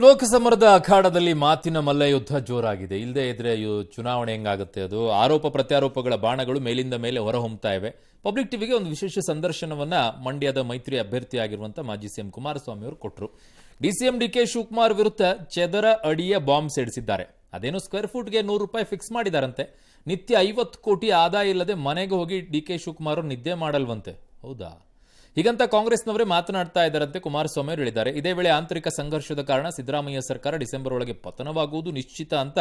ಲೋಕಸಮರದ ಅಖಾಡದಲ್ಲಿ ಮಾತಿನ ಮಲ್ಲಯುದ್ಧ ಜೋರಾಗಿದೆ. ಇಲ್ಲದೆ ಇದ್ರೆ ಚುನಾವಣೆ ಹೆಂಗಾಗುತ್ತೆ? ಅದು ಆರೋಪ ಪ್ರತ್ಯಾರೋಪಗಳ ಬಾಣಗಳು ಮೇಲಿಂದ ಮೇಲೆ ಹೊರಹೊಮ್ಮತಾ ಇವೆ. ಪಬ್ಲಿಕ್ ಟಿವಿಗೆ ಒಂದು ವಿಶೇಷ ಸಂದರ್ಶನವನ್ನ ಮಂಡ್ಯದ ಮೈತ್ರಿ ಅಭ್ಯರ್ಥಿಯಾಗಿರುವಂತಹ ಮಾಜಿ ಸಿಎಂ ಕುಮಾರಸ್ವಾಮಿ ಅವರು ಕೊಟ್ಟರು. ಡಿಸಿಎಂ ಡಿಕೆ ಶಿವಕುಮಾರ್ ವಿರುದ್ಧ ಚದರ ಅಡಿಯ ಬಾಂಬ್ ಸಿಡಿಸಿದ್ದಾರೆ. ಅದೇನೋ ಸ್ಕ್ವೇರ್ ಫುಟ್ಗೆ ₹100 ಫಿಕ್ಸ್ ಮಾಡಿದಾರಂತೆ. ನಿತ್ಯ 50 ಕೋಟಿ ಆದಾಯ ಇಲ್ಲದೆ ಮನೆಗೆ ಹೋಗಿ ಡಿಕೆ ಶಿವಕುಮಾರ್ ನಿದ್ದೆ ಮಾಡಲ್ವಂತೆ. ಹೌದಾ? ಹೀಗಂತ ಕಾಂಗ್ರೆಸ್ನವರೇ ಮಾತನಾಡ್ತಾ ಇದ್ದಾರಂತೆ ಕುಮಾರಸ್ವಾಮಿ ಅವರು ಹೇಳಿದ್ದಾರೆ. ಇದೇ ವೇಳೆ ಆಂತರಿಕ ಸಂಘರ್ಷದ ಕಾರಣ ಸಿದ್ದರಾಮಯ್ಯ ಸರ್ಕಾರ ಡಿಸೆಂಬರ್ ಒಳಗೆ ಪತನವಾಗುವುದು ನಿಶ್ಚಿತ ಅಂತ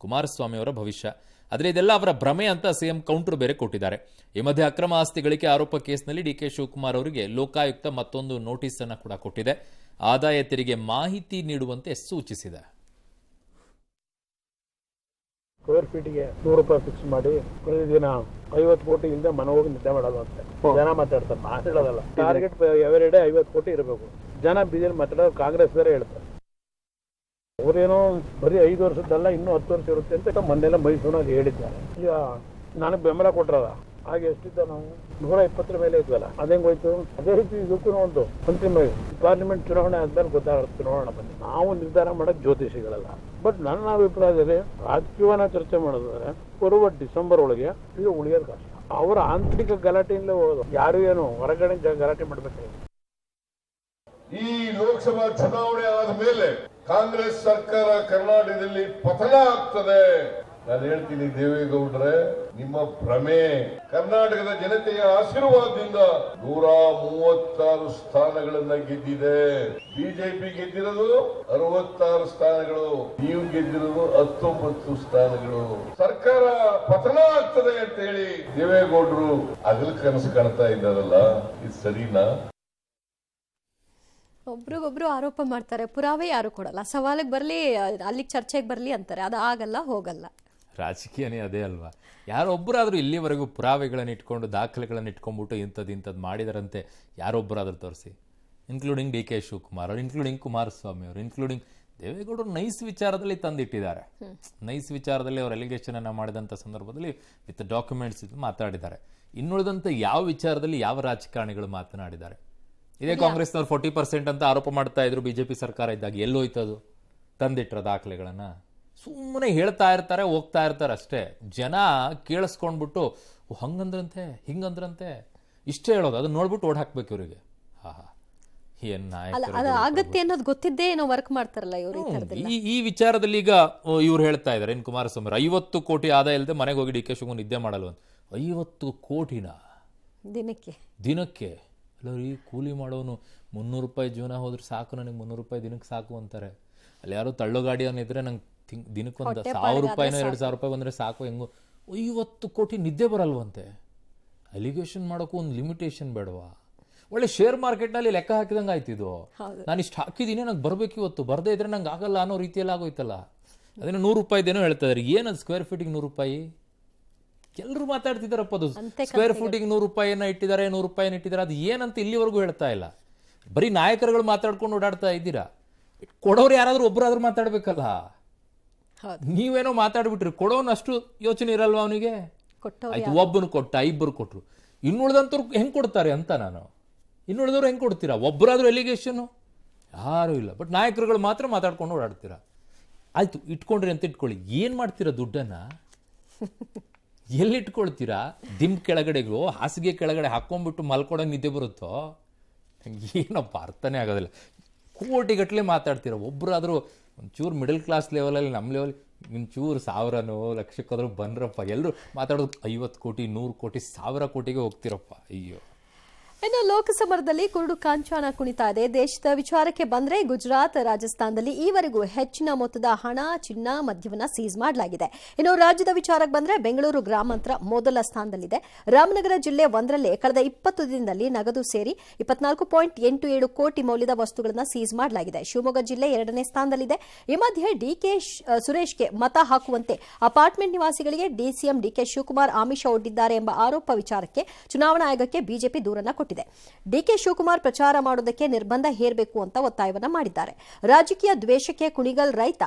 ಕುಮಾರಸ್ವಾಮಿ ಅವರ ಭವಿಷ್ಯ. ಆದರೆ ಇದೆಲ್ಲ ಅವರ ಭ್ರಮೆ ಅಂತ ಸಿಎಂ ಕೌಂಟರ್ ಬೇರೆ ಕೊಟ್ಟಿದ್ದಾರೆ. ಈ ಮಧ್ಯೆ ಅಕ್ರಮ ಆಸ್ತಿ ಗಳಿಕೆ ಆರೋಪ ಕೇಸ್ನಲ್ಲಿ ಡಿಕೆ ಶಿವಕುಮಾರ್ ಅವರಿಗೆ ಲೋಕಾಯುಕ್ತ ಮತ್ತೊಂದು ನೋಟಿಸ್ ಅನ್ನು ಕೂಡ ಕೊಟ್ಟಿದೆ. ಆದಾಯ ತೆರಿಗೆ ಮಾಹಿತಿ ನೀಡುವಂತೆ ಸೂಚಿಸಿದೆ. ಸ್ಕ್ವೇರ್ ಫೀಟ್ಗೆ ₹100 ಫಿಕ್ಸ್ ಮಾಡಿ ಪ್ರತಿದಿನ 50 ಕೋಟಿ ಇಲ್ಲದೆ ಮನೆ ಹೋಗಿ ನಿದ್ದೆ ಮಾಡೋದು ಅಂತ ಜನ ಮಾತಾಡ್ತಾರೆ. ಮಾತಾಡೋದಲ್ಲ, ಟಾರ್ಗೆಟ್ ಎವರಿಡೇ 50 ಕೋಟಿ ಇರಬೇಕು. ಜನ ಬೀದಿಯಲ್ಲಿ ಮಾತಾಡೋದು ಕಾಂಗ್ರೆಸ್ ಬೇರೆ ಹೇಳ್ತಾರೆ. ಅವರೇನೋ ಬರೀ 5 ವರ್ಷದ್ದಲ್ಲ, ಇನ್ನೂ 10 ವರ್ಷ ಇರುತ್ತೆ ಅಂತ ಮೊನ್ನೆಲ್ಲ ಮೈಸೂರಿನಲ್ಲಿ ಹೇಳಿದ್ದಾರೆ. ಈಗ ನನಗೆ ಬೆಂಬಲ ಕೊಟ್ಟರದ ಹಾಗೆ ಎಷ್ಟಿದ್ದ ನಾವು 120 ಮೇಲೆ ಇದ್ವಲ್ಲ, ಅದೇಂಗೋಯ್ತು. ಅದೇ ರೀತಿ ಇದಕ್ಕೂ ಒಂದು ಅಂತಿಮ ಪಾರ್ಲಿಮೆಂಟ್ ಚುನಾವಣೆ ಆದ್ಮೇಲೆ ಗೊತ್ತಾಗುತ್ತೆ, ನೋಡೋಣ ಬನ್ನಿ. ನಾವು ನಿರ್ಧಾರ ಮಾಡಕ್ ಜ್ಯೋತಿಷಿಗಳಲ್ಲ. ಬಟ್ ನನ್ನ ಅಭಿಪ್ರಾಯದಲ್ಲಿ ರಾಜಕೀಯವನ್ನ ಚರ್ಚೆ ಮಾಡಿದ್ರೆ ಬರುವ ಡಿಸೆಂಬರ್ ಒಳಗೆ ಇದು ಉಳಿಯೋದು ಕಷ್ಟ. ಅವರ ಆಂತರಿಕ ಗಲಾಟೆಯಿಂದಲೇ ಹೋಗೋದು. ಯಾರು ಏನು ಹೊರಗಡೆ ಗಲಾಟೆ ಮಾಡ್ಬೇಕಾಗಿದೆ. ಈ ಲೋಕಸಭಾ ಚುನಾವಣೆ ಆದ ಮೇಲೆ ಕಾಂಗ್ರೆಸ್ ಸರ್ಕಾರ ಕರ್ನಾಟಕದಲ್ಲಿ ಪತನ ಆಗ್ತದೆ. ನಾನು ಹೇಳ್ತೀನಿ ದೇವೇಗೌಡ್ರೆ, ನಿಮ್ಮ ಭ್ರಮೆ. ಕರ್ನಾಟಕದ ಜನತೆಯ ಆಶೀರ್ವಾದದಿಂದ 136 ಸ್ಥಾನಗಳನ್ನ ಗೆದ್ದಿದೆ. ಬಿಜೆಪಿ ಗೆದ್ದಿರೋದು 66 ಸ್ಥಾನಗಳು, ನೀವು ಗೆದ್ದಿರೋದು 19 ಸ್ಥಾನಗಳು. ಸರ್ಕಾರ ಪತನ ಆಗ್ತದೆ ಅಂತ ಹೇಳಿ ದೇವೇಗೌಡರು ಹಗಲು ಕನಸು ಕಾಣ್ತಾ ಇದ್ದಾರಲ್ಲ, ಇದು ಸರಿನಾ? ಒಬ್ರಿಗೊಬ್ರು ಆರೋಪ ಮಾಡ್ತಾರೆ, ಪುರಾವೆ ಯಾರು ಕೊಡಲ್ಲ. ಸವಾಲಿಗೆ ಬರಲಿ, ಅಲ್ಲಿಗೆ ಚರ್ಚೆಗೆ ಬರಲಿ ಅಂತಾರೆ. ಅದು ಆಗಲ್ಲ, ಹೋಗಲ್ಲ. ರಾಜಕೀಯನೇ ಅದೇ ಅಲ್ವಾ? ಯಾರೊಬ್ಬರಾದ್ರೂ ಇಲ್ಲಿವರೆಗೂ ಪುರಾವೆಗಳನ್ನು ಇಟ್ಕೊಂಡು ದಾಖಲೆಗಳನ್ನು ಇಟ್ಕೊಂಡ್ಬಿಟ್ಟು ಇಂಥದ್ದು ಮಾಡಿದಾರಂತೆ ಯಾರೊಬ್ಬರಾದ್ರೂ ತೋರಿಸಿ. ಇನ್ಕ್ಲೂಡಿಂಗ್ ಡಿ ಕೆ ಶಿವಕುಮಾರ್ ಅವರು, ಇನ್ಕ್ಲೂಡಿಂಗ್ ಕುಮಾರಸ್ವಾಮಿ ಅವರು, ಇನ್ಕ್ಲೂಡಿಂಗ್ ದೇವೇಗೌಡರು ನೈಸ್ ವಿಚಾರದಲ್ಲಿ ತಂದಿಟ್ಟಿದ್ದಾರೆ. ನೈಸ್ ವಿಚಾರದಲ್ಲಿ ಅವರು ಅಲಿಗೇಷನ್ ಅನ್ನ ಮಾಡಿದಂಥ ಸಂದರ್ಭದಲ್ಲಿ ವಿತ್ ಡಾಕ್ಯುಮೆಂಟ್ಸ್ ಮಾತಾಡಿದ್ದಾರೆ. ಇನ್ನುಳಿದಂಥ ಯಾವ ವಿಚಾರದಲ್ಲಿ ಯಾವ ರಾಜಕಾರಣಿಗಳು ಮಾತನಾಡಿದ್ದಾರೆ? ಇದೇ ಕಾಂಗ್ರೆಸ್ನವ್ರು 40% ಅಂತ ಆರೋಪ ಮಾಡ್ತಾ ಇದ್ರು ಬಿಜೆಪಿ ಸರ್ಕಾರ ಇದ್ದಾಗ. ಎಲ್ಲೋಯ್ತದು? ತಂದಿಟ್ರ ದಾಖಲೆಗಳನ್ನ? ಸುಮ್ಮನೆ ಹೇಳ್ತಾ ಇರ್ತಾರೆ, ಹೋಗ್ತಾ ಇರ್ತಾರೆ ಅಷ್ಟೇ. ಜನ ಕೇಳಿಸ್ಕೊಂಡ್ಬಿಟ್ಟು ಹಂಗಂದ್ರಂತೆ, ಹಿಂಗಂದ್ರಂತೆ, ಇಷ್ಟೇ ಹೇಳೋದು. ಅದನ್ನ ನೋಡ್ಬಿಟ್ಟು ಓಡ್ ಹಾಕ್ಬೇಕು ಇವರಿಗೆ. ಏನ್ ಆಗತ್ತೆ ಅನ್ನೋದು ಗೊತ್ತಿದ್ದೇ ಏನೋ ವರ್ಕ್ ಮಾಡ್ತಾರಲ್ಲ ಇವರು. ಈ ವಿಚಾರದಲ್ಲಿ ಈಗ ಇವ್ರು ಹೇಳ್ತಾ ಇದಾರೆ, ಇನ್ ಕುಮಾರಸ್ವಾಮಿ 50 ಕೋಟಿ ಆದಾಯ ಇಲ್ಲದೆ ಮನೆಗೆ ಹೋಗಿ ಡಿ ಕೆ ಶಿವಕುಮಾರ್ ನಿದ್ದೆ ಮಾಡಲ್ವ ಅಂತ. 50 ಕೋಟಿನ ದಿನಕ್ಕೆ ಅಲ್ಲರಿ, ಕೂಲಿ ಮಾಡೋನು ₹300 ಜೀವನ ಹೋದ್ರೆ ಸಾಕು, ನನಗೆ ₹300 ದಿನಕ್ಕೆ ಸಾಕು ಅಂತಾರೆ. ಅಲ್ಲಿ ಯಾರೋ ತಳ್ಳೋ ಗಾಡಿಯನ್ನಿದ್ರೆ ನಂಗೆ ದಿನಕ್ಕೊಂದು ₹1000 ₹2000 ಬಂದರೆ ಸಾಕು. ಹೆಂಗೋ 50 ಕೋಟಿ ನಿದ್ದೆ ಬರಲ್ವಂತೆ. ಅಲಿಗೇಷನ್ ಮಾಡೋಕ್ಕೂ ಒಂದು ಲಿಮಿಟೇಷನ್ ಬೇಡವಾ? ಒಳ್ಳೆ ಶೇರ್ ಮಾರ್ಕೆಟ್ನಲ್ಲಿ ಲೆಕ್ಕ ಹಾಕಿದಂಗೆ ಆಯ್ತಿದ್ದು. ನಾನು ಇಷ್ಟು ಹಾಕಿದ್ದೀನಿ, ನಂಗೆ ಬರಬೇಕು ಇವತ್ತು, ಬರದೇ ಇದ್ರೆ ನಂಗೆ ಆಗಲ್ಲ ಅನ್ನೋ ರೀತಿಯಲ್ಲಿ ಆಗೋಯ್ತಲ್ಲ. ಅದನ್ನು ₹100 ಹೇಳ್ತಾ ಇದ್ದಾರೆ. ಏನದು ಸ್ಕ್ವೇರ್ ಫೀಟಿಗೆ ₹100? ಎಲ್ಲರೂ ಮಾತಾಡ್ತಿದಾರಪ್ಪ. ಅದು ಸ್ಕ್ವೇರ್ ಫೀಟಿಗೆ ₹100 ಇಟ್ಟಿದ್ದಾರೆ, ₹100 ಇಟ್ಟಿದ್ದಾರೆ. ಅದು ಏನಂತ ಇಲ್ಲಿವರೆಗೂ ಹೇಳ್ತಾ ಇಲ್ಲ. ಬರೀ ನಾಯಕರುಗಳು ಮಾತಾಡ್ಕೊಂಡು ಓಡಾಡ್ತಾ ಇದ್ದೀರಾ. ಕೊಡೋರು ಯಾರಾದ್ರೂ ಒಬ್ಬರಾದ್ರೂ ಮಾತಾಡ್ಬೇಕಲ್ಲ. ನೀವೇನೋ ಮಾತಾಡ್ಬಿಟ್ರಿ, ಕೊಡೋನಷ್ಟು ಯೋಚನೆ ಇರಲ್ವಾ ಅವನಿಗೆ? ಆಯ್ತು, ಒಬ್ಬನು ಕೊಟ್ಟ, 2 ಕೊಟ್ರು, ಇನ್ನುಳಿದಂತವ್ರು ಹೆಂಗ್ ಕೊಡ್ತಾರೆ ಅಂತ. ಇನ್ನುಳಿದವ್ರು ಹೆಂಗ್ ಕೊಡ್ತೀರಾ? ಒಬ್ಬರಾದ್ರೂ ಎಲಿಗೇಷನ್ ಯಾರು ಇಲ್ಲ. ಬಟ್ ನಾಯಕರುಗಳು ಮಾತ್ರ ಮಾತಾಡ್ಕೊಂಡು ಓಡಾಡ್ತೀರಾ. ಆಯ್ತು, ಇಟ್ಕೊಂಡ್ರಿ ಅಂತ ಇಟ್ಕೊಳ್ಳಿ. ಏನ್ ಮಾಡ್ತೀರಾ ದುಡ್ಡನ್ನ? ಎಲ್ಲಿಟ್ಕೊಳ್ತೀರಾ? ದಿಮ್ ಕೆಳಗಡೆಗೂ ಹಾಸಿಗೆ ಕೆಳಗಡೆ ಹಾಕೊಂಡ್ಬಿಟ್ಟು ಮಲ್ಕೊಡೋ ನಿದ್ದೆ ಬರುತ್ತೋ? ಏನಪ್ಪ ಅರ್ಥನೇ ಆಗೋದಿಲ್ಲ. ಕೋಟಿಗಟ್ಟಲೆ ಮಾತಾಡ್ತೀರ. ಒಬ್ಬರಾದ್ರೂ ಒಂಚೂರು ಮಿಡಲ್ ಕ್ಲಾಸ್ ಲೆವೆಲಲ್ಲಿ, ನಮ್ಮ ಲೆವೆಲ್ ಒಂಚೂರು 1000ನೋ ಲಕ್ಷಕ್ಕಾದ್ರೂ ಬಂದ್ರಪ್ಪ. ಎಲ್ಲರೂ ಮಾತಾಡೋದು 50 ಕೋಟಿ, 100 ಕೋಟಿ, 1000 ಕೋಟಿಗೆ ಹೋಗ್ತಿರಪ್ಪ. ಅಯ್ಯೋ. ಇನ್ನು ಲೋಕಸಮರದಲ್ಲಿ ಕುರುಡು ಕಾಂಚಾಣ ಕುಣಿತಾ ಇದೆ. ದೇಶದ ವಿಚಾರಕ್ಕೆ ಬಂದ್ರೆ ಗುಜರಾತ್, ರಾಜಸ್ಥಾನದಲ್ಲಿ ಈವರೆಗೂ ಹೆಚ್ಚಿನ ಮೊತ್ತದ ಹಣ, ಚಿನ್ನ, ಮದ್ಯವನ್ನ ಸೀಸ್ ಮಾಡಲಾಗಿದೆ. ಇನ್ನು ರಾಜ್ಯದ ವಿಚಾರಕ್ಕೆ ಬಂದ್ರೆ ಬೆಂಗಳೂರು ಗ್ರಾಮಾಂತರ ಮೊದಲ ಸ್ಥಾನದಲ್ಲಿದೆ. ರಾಮನಗರ ಜಿಲ್ಲೆ 1ರಲ್ಲೇ ಕಳೆದ 20 ದಿನದಲ್ಲಿ ನಗದು ಸೇರಿ 24.87 ಕೋಟಿ ಮೌಲ್ಯದ ವಸ್ತುಗಳನ್ನು ಸೀಸ್ ಮಾಡಲಾಗಿದೆ. ಶಿವಮೊಗ್ಗ ಜಿಲ್ಲೆ 2ನೇ ಸ್ಥಾನದಲ್ಲಿದೆ. ಈ ಮಧ್ಯೆ ಡಿಕೆ ಸುರೇಶ್ಗೆ ಮತ ಹಾಕುವಂತೆ ಅಪಾರ್ಟ್ಮೆಂಟ್ ನಿವಾಸಿಗಳಿಗೆ ಡಿಸಿಎಂ ಡಿಕೆ ಶಿವಕುಮಾರ್ ಆಮಿಷ ಒಡ್ಡಿದ್ದಾರೆ ಎಂಬ ಆರೋಪ ವಿಚಾರಕ್ಕೆ ಚುನಾವಣಾ ಆಯೋಗಕ್ಕೆ ಬಿಜೆಪಿ ದೂರನ್ನ ಕೊಟ್ಟಿದೆ. ಡಿಕೆ ಶಿವಕುಮಾರ್ ಪ್ರಚಾರ ಮಾಡೋದಕ್ಕೆ ನಿರ್ಬಂಧ ಹೇರಬೇಕು ಅಂತ ಒತ್ತಾಯವನ್ನ ಮಾಡಿದ್ದಾರೆ. ರಾಜಕೀಯ ದ್ವೇಷಕ್ಕೆ ಕುಣಿಗಲ್ ರೈತ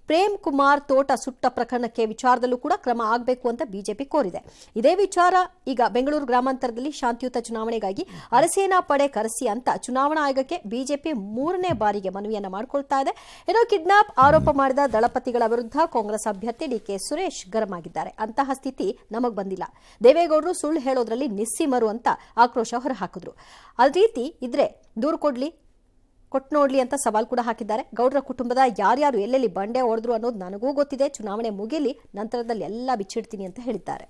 ಪ್ರೇಮ್ ಕುಮಾರ್ ತೋಟ ಸುಟ್ಟ ಪ್ರಕರಣಕ್ಕೆ ವಿಚಾರದಲ್ಲೂ ಕೂಡ ಕ್ರಮ ಆಗಬೇಕು ಅಂತ ಬಿಜೆಪಿ ಕೋರಿದೆ. ಇದೇ ವಿಚಾರ ಈಗ ಬೆಂಗಳೂರು ಗ್ರಾಮಾಂತರದಲ್ಲಿ ಶಾಂತಿಯುತ ಚುನಾವಣೆಗಾಗಿ ಅರಸೇನಾ ಪಡೆ ಕರೆಸಿ ಅಂತ ಚುನಾವಣಾ ಆಯೋಗಕ್ಕೆ ಬಿಜೆಪಿ 3ನೇ ಬಾರಿಗೆ ಮನವಿಯನ್ನ ಮಾಡಿಕೊಳ್ತಾ ಇದೆ. ಇನ್ನು ಕಿಡ್ನಾಪ್ ಆರೋಪ ಮಾಡಿದ ದಳಪತಿಗಳ ವಿರುದ್ಧ ಕಾಂಗ್ರೆಸ್ ಅಭ್ಯರ್ಥಿ ಡಿಕೆ ಸುರೇಶ್ ಗರಂ ಆಗಿದ್ದಾರೆ. ಅಂತಹ ಸ್ಥಿತಿ ನಮಗ್ ಬಂದಿಲ್ಲ, ದೇವೇಗೌಡರು ಸುಳ್ಳು ಹೇಳೋದ್ರಲ್ಲಿ ನಿಸ್ಸೀಮರು ಅಂತ ಆಕ್ರೋಶ ಹೊರಹಾಕಿದ್ರು. ಅದೇ ರೀತಿ ಇದ್ರೆ ದೂರು ಕೊಟ್ಟು ನೋಡ್ಲಿ ಅಂತ ಸವಾಲ್ ಕೂಡ ಹಾಕಿದ್ದಾರೆ. ಗೌಡರ ಕುಟುಂಬದ ಯಾರ್ಯಾರು ಎಲ್ಲೆಲ್ಲಿ ಬಂಡೆ ಹೊಡೆದ್ರು ಅನ್ನೋದು ನನಗೂ ಗೊತ್ತಿದೆ, ಚುನಾವಣೆ ಮುಗಿಲಿ ನಂತರದಲ್ಲಿ ಎಲ್ಲ ಬಿಚ್ಚಿಡ್ತೀನಿ ಅಂತ ಹೇಳಿದ್ದಾರೆ.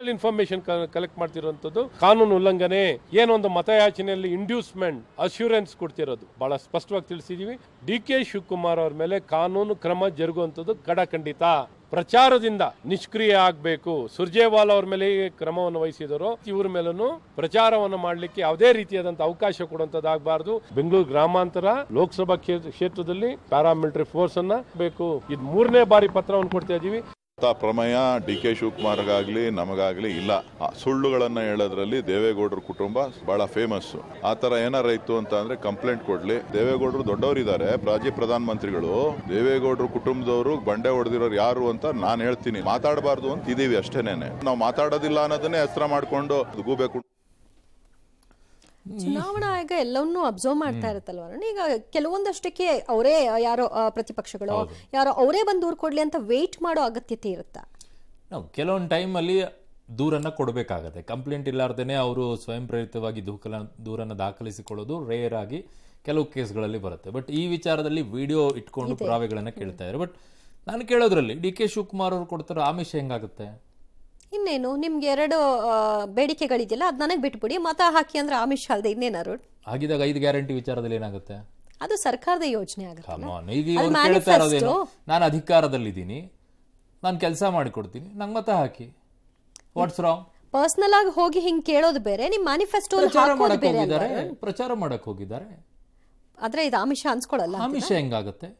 ಇನ್ಫಾರ್ಮೇಶನ್ ಕಲೆಕ್ಟ್ ಮಾಡ್ತಿರೋಂಥದ್ದು ಕಾನೂನು ಉಲ್ಲಂಘನೆ, ಏನೊಂದು ಮತಯಾಚನೆಯಲ್ಲಿ ಇಂಡ್ಯೂಸ್ಮೆಂಟ್ ಅಶ್ಯೂರೆನ್ಸ್ ಕೊಡ್ತಿರೋದು ಬಹಳ ಸ್ಪಷ್ಟವಾಗಿ ತಿಳಿಸಿದೀವಿ. ಡಿಕೆ ಶಿವಕುಮಾರ್ ಅವ್ರ ಮೇಲೆ ಕಾನೂನು ಕ್ರಮ ಜರುಗುವಂಥದ್ದು ಕಡಖಂಡಿತ. ಪ್ರಚಾರದಿಂದ ನಿಷ್ಕ್ರಿಯ ಆಗಬೇಕು. ಸುರ್ಜೇವಾಲಾ ಅವ್ರ ಮೇಲೆ ಕ್ರಮವನ್ನು ವಹಿಸಿದರು, ಇವ್ರ ಮೇಲೂ ಪ್ರಚಾರವನ್ನು ಮಾಡಲಿಕ್ಕೆ ಯಾವುದೇ ರೀತಿಯಾದಂತಹ ಅವಕಾಶ ಕೊಡುವಂತದ್ದಾಗಬಾರದು. ಬೆಂಗಳೂರು ಗ್ರಾಮಾಂತರ ಲೋಕಸಭಾ ಕ್ಷೇತ್ರದಲ್ಲಿ ಪ್ಯಾರಾಮಿಲಿಟರಿ ಫೋರ್ಸ್ ಅನ್ನ ಬೇಕು. ಇದು 3ನೇ ಬಾರಿ ಪತ್ರವನ್ನು ಕೊಡ್ತಾ ಇದೀವಿ. ಪ್ರಮೇಯ ಡಿ ಕೆ ಶಿವಕುಮಾರ್ಗಾಗ್ಲಿ ನಮಗಾಗ್ಲಿ ಇಲ್ಲ. ಸುಳ್ಳುಗಳನ್ನ ಹೇಳೋದ್ರಲ್ಲಿ ದೇವೇಗೌಡರ ಕುಟುಂಬ ಬಹಳ ಫೇಮಸ್. ಆ ತರ ಏನಾರ ಇತ್ತು ಅಂತ ಅಂದ್ರೆ ಕಂಪ್ಲೇಂಟ್ ಕೊಡ್ಲಿ. ದೇವೇಗೌಡರು ದೊಡ್ಡವರಿದ್ದಾರೆ, ಮಾಜಿ ಪ್ರಧಾನ ಮಂತ್ರಿಗಳು. ದೇವೇಗೌಡರ ಕುಟುಂಬದವರು ಬಂಡೆ ಹೊಡೆದಿರೋರು ಯಾರು ಅಂತ ನಾನು ಹೇಳ್ತೀನಿ. ಮಾತಾಡಬಾರ್ದು ಅಂತ ಇದೀವಿ ಅಷ್ಟೇನೇನೆ. ನಾವು ಮಾತಾಡೋದಿಲ್ಲ ಅನ್ನೋದನ್ನೇ ಹೆಸರ ಮಾಡ್ಕೊಂಡು ಗೂಬೇಕು. ಚುನಾವಣಾ ಆಯೋಗ ಎಲ್ಲವನ್ನೂ ಅಬ್ಸರ್ವ್ ಮಾಡ್ತಾ ಇರುತ್ತಲ್ವ. ಈಗ ಕೆಲವೊಂದಷ್ಟಕ್ಕೆ ಅವರೇ ಯಾರೋ ಪ್ರತಿಪಕ್ಷಗಳು ಯಾರೋ ಅವರೇ ಬಂದು ದೂರು ಕೊಡ್ಲಿ ಅಂತ ವೇಟ್ ಮಾಡೋ ಅಗತ್ಯತೆ ಇರುತ್ತಾ? ಕೆಲವೊಂದು ಟೈಮಲ್ಲಿ ದೂರನ್ನ ಕೊಡಬೇಕಾಗತ್ತೆ. ಕಂಪ್ಲೇಂಟ್ ಇಲ್ಲಾರ್ದೇನೆ ಅವರು ಸ್ವಯಂ ಪ್ರೇರಿತವಾಗಿ ದೂರನ್ನು ದಾಖಲಿಸಿಕೊಳ್ಳೋದು ರೇರ್ ಆಗಿ ಕೆಲವು ಕೇಸ್ಗಳಲ್ಲಿ ಬರುತ್ತೆ. ಬಟ್ ಈ ವಿಚಾರದಲ್ಲಿ ವಿಡಿಯೋ ಇಟ್ಕೊಂಡು ಪುರಾವೆಗಳನ್ನ ಕೇಳ್ತಾ ಇದ್ದಾರೆ. ಬಟ್ ನಾನು ಕೇಳೋದ್ರಲ್ಲಿ ಡಿ ಕೆ ಶಿವಕುಮಾರ್ ಅವರು ಕೊಡ್ತಾರೋ ಆಮಿಷ ಹೆಂಗಾಗುತ್ತೆ? ಇನ್ನೇನು, ನಿಮ್ಗೆ 2 ಬೇಡಿಕೆಗಳಿದೆಯಲ್ಲ ಅದ್ ನನಗೆ ಬಿಟ್ಬಿಡಿ, ಮತ ಹಾಕಿ ಅಂದ್ರೆ ಆಮಿಷ ಅಲ್ಲದೆ ಇನ್ನೇನಾರು ಆಗಿದಾಗ 5 ಗ್ಯಾರಂಟಿ ವಿಚಾರದಲ್ಲಿ ಏನಾಗುತ್ತೆ? ಅದು ಸರ್ಕಾರದ ಯೋಜನೆ ಆಗುತ್ತೆ. ಈಗ ಇವ್ರು ಕೇಳ್ತಾ ಇರೋದೇನು, ನಾನು ಅಧಿಕಾರದಲ್ಲಿದ್ದೀನಿ, ನಾನು ಕೆಲಸ ಮಾಡಿಕೊಡ್ತೀನಿ, ನಂಗೆ ಮತ ಹಾಕಿ. What's wrong? ಪರ್ಸನಲ್ ಆಗಿ ಹೋಗಿ ಹಿಂಗ್ ಕೇಳೋದು ಬೇರೆ, ನಿಮ್ ಮ್ಯಾನಿಫೆಸ್ಟೋ ಪ್ರಚಾರ ಮಾಡಕ್ ಹೋಗಿದ್ದಾರೆ. ಆದ್ರೆ ಇದು ಆಮಿಷ ಅನ್ಸ್ಕೊಳ್ಳಲ್ಲ. ಆಮಿಷ ಹೆಂಗಾಗುತ್ತೆ?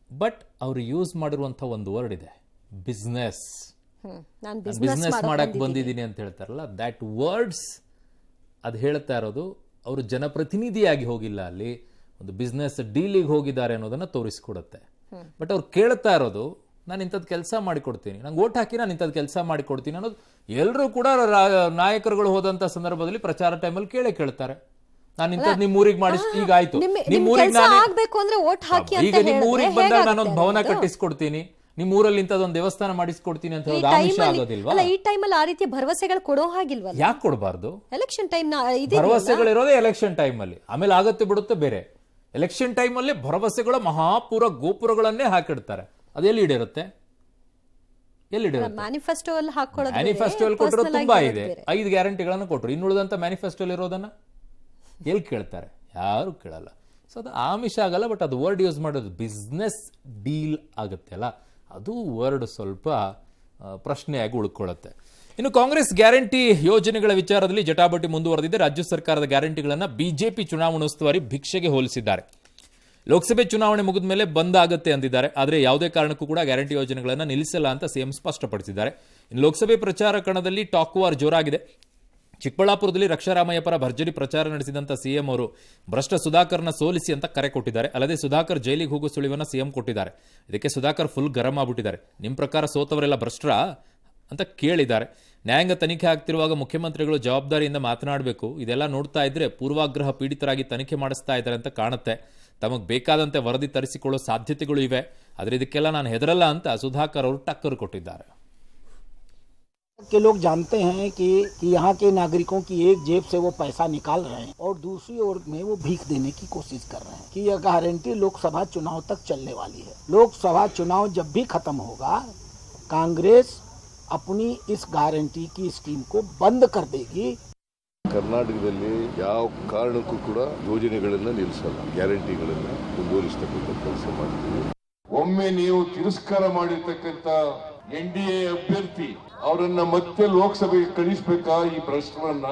ಬಟ್ ಅವ್ರು ಯೂಸ್ ಮಾಡಿರುವಂತ ಒಂದು ವರ್ಡ್ ಇದೆ, ಬಿಸ್ನೆಸ್. ಬಿಸ್ನೆಸ್ ಮಾಡಕ್ ಬಂದಿದ್ದೀನಿ ಅಂತ ಹೇಳ್ತಾರಲ್ಲ, ದಟ್ ವರ್ಡ್ಸ್ ಅದು ಹೇಳ್ತಾ ಇರೋದು ಅವರು ಜನಪ್ರತಿನಿಧಿಯಾಗಿ ಹೋಗಿಲ್ಲ, ಅಲ್ಲಿ ಒಂದು ಬಿಸ್ನೆಸ್ ಡೀಲಿಗೆ ಹೋಗಿದ್ದಾರೆ ಅನ್ನೋದನ್ನ ತೋರಿಸ್ಕೊಡುತ್ತೆ. ಬಟ್ ಅವ್ರು ಕೇಳ್ತಾ ಇರೋದು, ನಾನು ಇಂಥದ್ದು ಕೆಲಸ ಮಾಡಿಕೊಡ್ತೀನಿ, ನಂಗೆ ಓಟ್ ಹಾಕಿ ನಾನು ಇಂಥದ್ದು ಕೆಲಸ ಮಾಡಿಕೊಡ್ತೀನಿ ಅನ್ನೋದು. ಎಲ್ಲರೂ ಕೂಡ ನಾಯಕರುಗಳು ಹೋದಂತ ಸಂದರ್ಭದಲ್ಲಿ ಪ್ರಚಾರ ಟೈಮಲ್ಲಿ ಕೇಳ್ತಾರೆ, ನಾನು ಇಂಥದ್ದು ನಿಮ್ಮ ಊರಿಗೆ ಮಾಡಿ, ಈಗ ಆಯ್ತು ನಿಮ್ಮ ಊರಿಗೆ ಈಗ ನಿಮ್ಮ ಊರಿಗೆ ಬಂದಾಗ ನಾನೊಂದು ಭವನ ಕಟ್ಟಿಸ್ಕೊಡ್ತೀನಿ, ನಿಮ್ಮ ಊರಲ್ಲಿ ಇಂಥದ್ದೊಂದು ದೇವಸ್ಥಾನ ಮಾಡಿಸ್ಕೊಡ್ತೀನಿ ಅಂತ ಹೇಳೋದು ಆಮಿಷ ಆಗೋದಿಲ್ವಾ? ಈ ಟೈಮಲ್ಲಿ ಆ ರೀತಿಯ ಭರವಸೆಗಳು ಕೊಡೋ ಹಾಗಿಲ್ವಾ? ಯಾಕೆ ಕೊಡಬಾರ್ದು? ಎಲೆಕ್ಷನ್ ಟೈಮ್ ಭರವಸೆಗಳಿರೋದೇ ಎಲೆಕ್ಷನ್ ಟೈಮ್ ಅಲ್ಲಿ, ಆಮೇಲೆ ಆಗತ್ತೆ ಬಿಡುತ್ತೆ ಬೇರೆ. ಎಲೆಕ್ಷನ್ ಟೈಮ್ ಅಲ್ಲಿ ಭರವಸೆಗಳ ಮಹಾಪುರ ಗೋಪುರಗಳನ್ನೇ ಹಾಕಿಡ್ತಾರೆ. ಅದೆಲ್ಲಿ ಇಡಿರುತ್ತೆ? ಮ್ಯಾನಿಫೆಸ್ಟೋ ಅಲ್ಲಿ ಹಾಕೊಳ್ಳೋದು. ಮ್ಯಾನಿಫೆಸ್ಟೋ ಅಲ್ಲಿ ಕೊಟ್ಟರು ತುಂಬಾ ಇದೆ, 5 ಗ್ಯಾರಂಟಿಗಳನ್ನು ಕೊಟ್ಟರು. ಇನ್ನುಳಿದಂತ ಮ್ಯಾನಿಫೆಸ್ಟೋ ಅಲ್ಲಿ ಇರೋದನ್ನ ಎಲ್ಲಿ ಕೇಳ್ತಾರೆ? ಯಾರು ಕೇಳಲ್ಲ. ಸೊ ಅದು ಆಮಿಷ ಆಗಲ್ಲ. ಬಟ್ ಅದು ವರ್ಡ್ ಯೂಸ್ ಮಾಡೋದು ಬಿಸ್ನೆಸ್ ಡೀಲ್ ಆಗುತ್ತೆ ಅಲ್ಲ, ಅದು ವರ್ಡ್ ಸ್ವಲ್ಪ ಪ್ರಶ್ನೆಯಾಗಿ ಉಳ್ಕೊಳ್ಳುತ್ತೆ. ಇನ್ನು ಕಾಂಗ್ರೆಸ್ ಗ್ಯಾರಂಟಿ ಯೋಜನೆಗಳ ವಿಚಾರದಲ್ಲಿ ಜಟಾಪಟಿ ಮುಂದುವರೆದಿದೆ. ರಾಜ್ಯ ಸರ್ಕಾರದ ಗ್ಯಾರಂಟಿಗಳನ್ನು ಬಿಜೆಪಿ ಚುನಾವಣೋಸ್ತುವಾರಿ ಭಿಕ್ಷೆಗೆ ಹೋಲಿಸಿದ್ದಾರೆ. ಲೋಕಸಭೆ ಚುನಾವಣೆ ಮುಗಿದ ಮೇಲೆ ಬಂದ್ ಆಗುತ್ತೆ ಅಂದಿದ್ದಾರೆ. ಆದರೆ ಯಾವುದೇ ಕಾರಣಕ್ಕೂ ಕೂಡ ಗ್ಯಾರಂಟಿ ಯೋಜನೆಗಳನ್ನು ನಿಲ್ಲಿಸಲ್ಲ ಅಂತ ಸಿಎಂ ಸ್ಪಷ್ಟಪಡಿಸಿದ್ದಾರೆ. ಇನ್ನು ಲೋಕಸಭೆ ಪ್ರಚಾರ ಕಣದಲ್ಲಿ ಟಾಕ್ ವಾರ್ ಜೋರಾಗಿದೆ. ಚಿಕ್ಕಬಳ್ಳಾಪುರದಲ್ಲಿ ರಕ್ಷಾರಾಮಯ್ಯ ಪರ ಭರ್ಜರಿ ಪ್ರಚಾರ ನಡೆಸಿದಂತ ಸಿಎಂ ಅವರು ಭ್ರಷ್ಟ ಸುಧಾಕರ್ನ ಸೋಲಿಸಿ ಅಂತ ಕರೆ ಕೊಟ್ಟಿದ್ದಾರೆ. ಅಲ್ಲದೆ ಸುಧಾಕರ್ ಜೈಲಿಗೆ ಹೋಗೋ ಸುಳಿವನ್ನ ಸಿಎಂ ಕೊಟ್ಟಿದ್ದಾರೆ. ಇದಕ್ಕೆ ಸುಧಾಕರ್ ಫುಲ್ ಗರಂ ಆಗ್ಬಿಟ್ಟಿದ್ದಾರೆ. ನಿಮ್ಮ ಪ್ರಕಾರ ಸೋತವರೆಲ್ಲ ಭ್ರಷ್ಟರ ಅಂತ ಕೇಳಿದ್ದಾರೆ. ನ್ಯಾಯಾಂಗ ತನಿಖೆ ಆಗ್ತಿರುವಾಗ ಮುಖ್ಯಮಂತ್ರಿಗಳು ಜವಾಬ್ದಾರಿಯಿಂದ ಮಾತನಾಡಬೇಕು. ಇದೆಲ್ಲ ನೋಡ್ತಾ ಇದ್ರೆ ಪೂರ್ವಾಗ್ರಹ ಪೀಡಿತರಾಗಿ ತನಿಖೆ ಮಾಡಿಸ್ತಾ ಇದ್ದಾರೆ ಅಂತ ಕಾಣುತ್ತೆ. ತಮಗೆ ಬೇಕಾದಂತೆ ವರದಿ ತರಿಸಿಕೊಳ್ಳೋ ಸಾಧ್ಯತೆಗಳು ಇವೆ. ಆದರೆ ಇದಕ್ಕೆಲ್ಲ ನಾನು ಹೆದರಲ್ಲ ಅಂತ ಸುಧಾಕರ್ ಅವರು ಟಕ್ಕರ್ ಕೊಟ್ಟಿದ್ದಾರೆ. के लोग जानते हैं कि यहाँ के नागरिकों की एक जेब से वो पैसा निकाल रहे हैं और दूसरी ओर में वो भीख देने की कोशिश कर रहे हैं कि यह गारंटी लोकसभा चुनाव तक चलने वाली है. लोकसभा चुनाव जब भी खत्म होगा, कांग्रेस अपनी इस गारंटी की स्कीम को बंद कर देगी. ಕರ್ನಾಟಕದಲ್ಲಿ ಯಾವ ಕಾರಣಕ್ಕೂ ಕೂಡ ಯೋಜನೆಗಳನ್ನ ನಿಲ್ಲಿಸಲ್ಲ, ಗ್ಯಾರಂಟಿಗಳನ್ನ ಮುಂದುವರಿಸತಕ್ಕಂಥ ಕೆಲಸ ಮಾಡ್ತೀವಿ. ಒಮ್ಮೆ ನೀವು ತಿರಸ್ಕಾರ ಮಾಡಿರ್ತಕ್ಕಂಥ NDA ಅಭ್ಯರ್ಥಿ ಅವರನ್ನ ಮತ್ತೆ ಲೋಕಸಭೆಗೆ ಕಳಿಸ್ಬೇಕಾ ಈ ಭ್ರಷ್ಟರನ್ನ,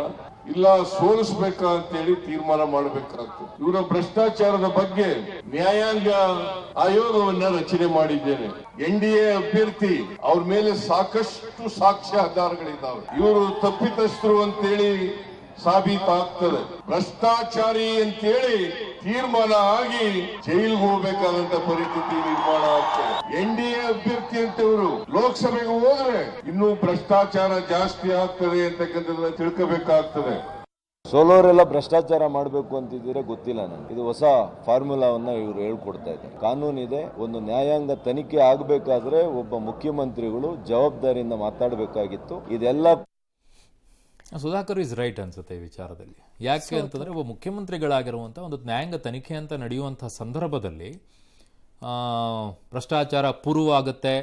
ಇಲ್ಲ ಸೋಲಿಸಬೇಕಾ ಅಂತ ಹೇಳಿ ತೀರ್ಮಾನ ಮಾಡಬೇಕಾಗ್ತದೆ. ಇವರ ಭ್ರಷ್ಟಾಚಾರದ ಬಗ್ಗೆ ನ್ಯಾಯಾಂಗ ಆಯೋಗವನ್ನ ರಚನೆ ಮಾಡಿದ್ದೇನೆ. NDA ಅಭ್ಯರ್ಥಿ ಅವ್ರ ಮೇಲೆ ಸಾಕಷ್ಟು ಸಾಕ್ಷ್ಯಾಧಾರಗಳಿದ್ದಾವೆ. ಇವರು ತಪ್ಪಿತಸ್ಥರು ಅಂತೇಳಿ ಸಾಬೀತಾಗ್ತದೆ. ಭ್ರಷ್ಟಾಚಾರಿ ಅಂತೇಳಿ ತೀರ್ಮಾನ ಆಗಿ ಜೈಲಿಗೆ ಹೋಗ್ಬೇಕಾದಂತ ಪರಿಸ್ಥಿತಿ ನಿರ್ಮಾಣ ಆಗ್ತದೆ. NDA ಅಭ್ಯರ್ಥಿ ಅಂತವರು ಲೋಕಸಭೆಗೆ ಹೋದ್ರೆ ಇನ್ನೂ ಭ್ರಷ್ಟಾಚಾರ ಜಾಸ್ತಿ ಆಗ್ತದೆ ಅಂತಕ್ಕಂಥದ್ದನ್ನ ತಿಳ್ಕೋಬೇಕಾಗ್ತದೆ. ಸೋಲೋರೆಲ್ಲ ಭ್ರಷ್ಟಾಚಾರ ಮಾಡಬೇಕು ಅಂತಿದ್ದೀರಾ ಗೊತ್ತಿಲ್ಲ ನನಗೆ. ಇದು ಹೊಸ ಫಾರ್ಮುಲಾವನ್ನ ಇವರು ಹೇಳ್ಕೊಡ್ತಾ ಇದ್ದಾರೆ. ಕಾನೂನಿದೆ, ಒಂದು ನ್ಯಾಯಾಂಗ ತನಿಖೆ ಆಗಬೇಕಾದ್ರೆ ಒಬ್ಬ ಮುಖ್ಯಮಂತ್ರಿಗಳು ಜವಾಬ್ದಾರಿಯಿಂದ ಮಾತಾಡಬೇಕಾಗಿತ್ತು. ಇದೆಲ್ಲ ಸುಧಾಕರ್ ಇಸ್ ರೈಟ್ ಅನ್ಸುತ್ತೆ ಈ ವಿಚಾರದಲ್ಲಿ. ಯಾಕೆ ಅಂತಂದ್ರೆ ಒಬ್ಬ ಮುಖ್ಯಮಂತ್ರಿಗಳಾಗಿರುವಂಥ ಒಂದು ನ್ಯಾಯಾಂಗ ತನಿಖೆ ಅಂತ ನಡೆಯುವಂತಹ ಸಂದರ್ಭದಲ್ಲಿ ಭ್ರಷ್ಟಾಚಾರ ಪೂರ್ವವಾಗುತ್ತೆ,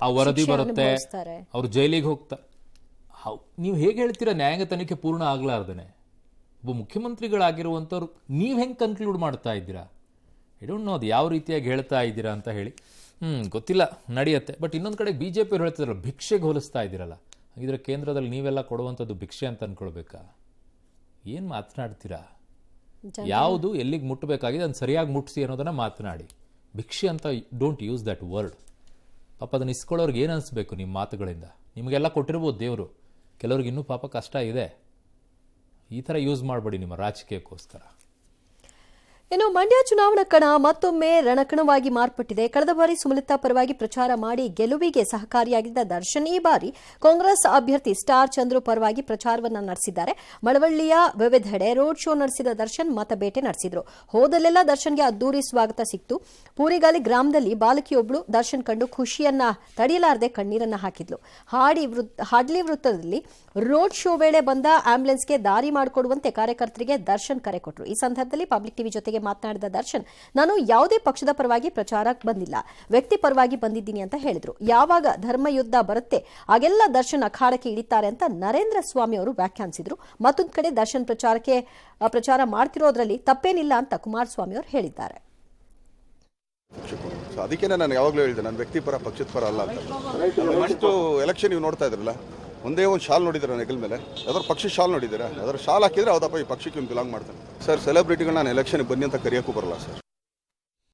ಆ ವರದಿ ಬರುತ್ತೆ, ಅವ್ರು ಜೈಲಿಗೆ ಹೋಗ್ತಾರೆ. ನೀವು ಹೇಗೆ ಹೇಳ್ತೀರಾ ನ್ಯಾಯಾಂಗ ತನಿಖೆ ಪೂರ್ಣ ಆಗ್ಲಾರ್ದೇನೆ? ಒಬ್ಬ ಮುಖ್ಯಮಂತ್ರಿಗಳಾಗಿರುವಂಥವ್ರು ನೀವು ಹೆಂಗೆ ಕನ್ಕ್ಲೂಡ್ ಮಾಡ್ತಾ ಇದ್ದೀರಾ? ಐ ಡೋಂಟ್ ನೋ ಅದು ಯಾವ ರೀತಿಯಾಗಿ ಹೇಳ್ತಾ ಇದ್ದೀರಾ ಅಂತ ಹೇಳಿ. ಗೊತ್ತಿಲ್ಲ, ನಡೆಯುತ್ತೆ. ಬಟ್ ಇನ್ನೊಂದು ಕಡೆ BJP ಅವ್ರು ಹೇಳ್ತಿದ್ರಲ್ಲ, ಭಿಕ್ಷೆಗೆ ಹೋಲಿಸ್ತಾ ಇದ್ದೀರಲ್ಲ. ಹಾಗಿದ್ರೆ ಕೇಂದ್ರದಲ್ಲಿ ನೀವೆಲ್ಲ ಕೊಡುವಂಥದ್ದು ಭಿಕ್ಷೆ ಅಂತ ಅನ್ಕೊಳ್ಬೇಕಾ? ಏನು ಮಾತನಾಡ್ತೀರಾ? ಯಾವುದು ಎಲ್ಲಿಗೆ ಮುಟ್ಟಬೇಕಾಗಿದೆ ಅದನ್ನು ಸರಿಯಾಗಿ ಮುಟ್ಟಿಸಿ ಅನ್ನೋದನ್ನು ಮಾತನಾಡಿ. ಭಿಕ್ಷೆ ಅಂತ ಡೋಂಟ್ ಯೂಸ್ ದಟ್ ವರ್ಡ್. ಪಾಪ ಅದನ್ನು ಇಸ್ಕೊಳ್ಳೋರ್ಗೆ ಏನು ಅನಿಸ್ಬೇಕು ನಿಮ್ಮ ಮಾತುಗಳಿಂದ? ನಿಮಗೆಲ್ಲ ಕೊಟ್ಟಿರ್ಬೋದು ದೇವರು, ಕೆಲವ್ರಿಗೆ ಇನ್ನೂ ಪಾಪ ಕಷ್ಟ ಇದೆ. ಈ ಥರ ಯೂಸ್ ಮಾಡಬೇಡಿ ನಿಮ್ಮ ರಾಜಕೀಯಕ್ಕೋಸ್ಕರ. ಇನ್ನು ಮಂಡ್ಯ ಚುನಾವಣಾ ಕಣ ಮತ್ತೊಮ್ಮೆ ರಣಕಣವಾಗಿ ಮಾರ್ಪಟ್ಟಿದೆ. ಕಳೆದ ಬಾರಿ ಸುಮಲತಾ ಪರವಾಗಿ ಪ್ರಚಾರ ಮಾಡಿ ಗೆಲುವಿಗೆ ಸಹಕಾರಿಯಾಗಿದ್ದ ದರ್ಶನ್ ಈ ಬಾರಿ ಕಾಂಗ್ರೆಸ್ ಅಭ್ಯರ್ಥಿ ಸ್ಟಾರ್ ಚಂದ್ರು ಪರವಾಗಿ ಪ್ರಚಾರವನ್ನು ನಡೆಸಿದ್ದಾರೆ. ಮಳವಳ್ಳಿಯ ವಿವಿಧೆಡೆ ರೋಡ್ ಶೋ ನಡೆಸಿದ ದರ್ಶನ್ ಮತಬೇಟೆ ನಡೆಸಿದ್ರು. ಹೋದಲ್ಲೆಲ್ಲ ದರ್ಶನ್ಗೆ ಅದ್ದೂರಿ ಸ್ವಾಗತ ಸಿಕ್ತು. ಪೂರಿಗಾಲಿ ಗ್ರಾಮದಲ್ಲಿ ಬಾಲಕಿಯೊಬ್ಬಳು ದರ್ಶನ್ ಕಂಡು ಖುಷಿಯನ್ನ ತಡೆಯಲಾರದೆ ಕಣ್ಣೀರನ್ನ ಹಾಕಿದ್ಲು. ಹಾಡ್ಲಿ ವೃತ್ತದಲ್ಲಿ ರೋಡ್ ಶೋ ವೇಳೆ ಬಂದ ಆಂಬ್ಯುಲೆನ್ಸ್ಗೆ ದಾರಿ ಮಾಡಿಕೊಡುವಂತೆ ಕಾರ್ಯಕರ್ತರಿಗೆ ದರ್ಶನ್ ಕರೆ ಕೊಟ್ಟರು. ಈ ಸಂದರ್ಭದಲ್ಲಿ ಪಬ್ಲಿಕ್ ಟಿವಿ ಜೊತೆಗೆ ಮಾತನಾಡಿದ ದರ್ಶನ್, ನಾನು ಯಾವುದೇ ಪಕ್ಷದ ಪರವಾಗಿ ಪ್ರಚಾರಕ್ಕೆ ಬಂದಿಲ್ಲ, ವ್ಯಕ್ತಿ ಪರವಾಗಿ ಬಂದಿದ್ದೀನಿ ಅಂತ ಹೇಳಿದ್ರು. ಯಾವಾಗ ಧರ್ಮಯುದ್ಧ ಬರುತ್ತೆ ಆಗೆಲ್ಲ ದರ್ಶನ್ ಅಖಾಡಕ್ಕೆ ಇಳಿತಾರೆ ಅಂತ ನರೇಂದ್ರ ಸ್ವಾಮಿ ಅವರು ವ್ಯಾಖ್ಯಾನಿಸಿದ್ರು. ಮತ್ತೊಂದು ಕಡೆ ದರ್ಶನ್ ಪ್ರಚಾರ ಮಾಡ್ತಿರೋದ್ರಲ್ಲಿ ತಪ್ಪೇನಿಲ್ಲ ಅಂತ ಕುಮಾರಸ್ವಾಮಿ ಅವರು ಹೇಳಿದ್ದಾರೆ. ಅದಕ್ಕೆ ನಾನು ಯಾವಾಗಲೂ ಹೇಳಿದೆ, ನಾನು ವ್ಯಕ್ತಿ ಪರ ಪಕ್ಷದ ಪರ ಅಲ್ಲ ಅಂತ. ನೆಕ್ಸ್ಟ್ ಎಲೆಕ್ಷನ್ ನೀವು ನೋಡ್ತಾ ಇದ್ರಲ್ಲ, ಒಂದೇ ಒಂದು ಶಾಲ್ ನೋಡಿದ್ರೆ ನೆಗಲ್ ಮೇಲೆ ಯಾವ್ದಾದ್ರು ಪಕ್ಷ ಶಾಲ್ ನೋಡಿದ್ದೀರಾ? ಯಾವ್ದಾದ್ರು ಶಾಲ್ ಹಾಕಿದ್ರೆ ಹೌದಪ್ಪ ಈ ಪಕ್ಷಕ್ಕೆ ಬಿಲಾಂಗ್ ಮಾಡ್ತಾನೆ ಸರ್. ಸೆಲೆಬ್ರಿಟಿಗಳು ನಾನು ಎಲೆಕ್ಷನ್ ಬನ್ನಿ ಅಂತ ಕರೆಯೋಕ್ಕೂ ಬರಲ್ಲ ಸರ್.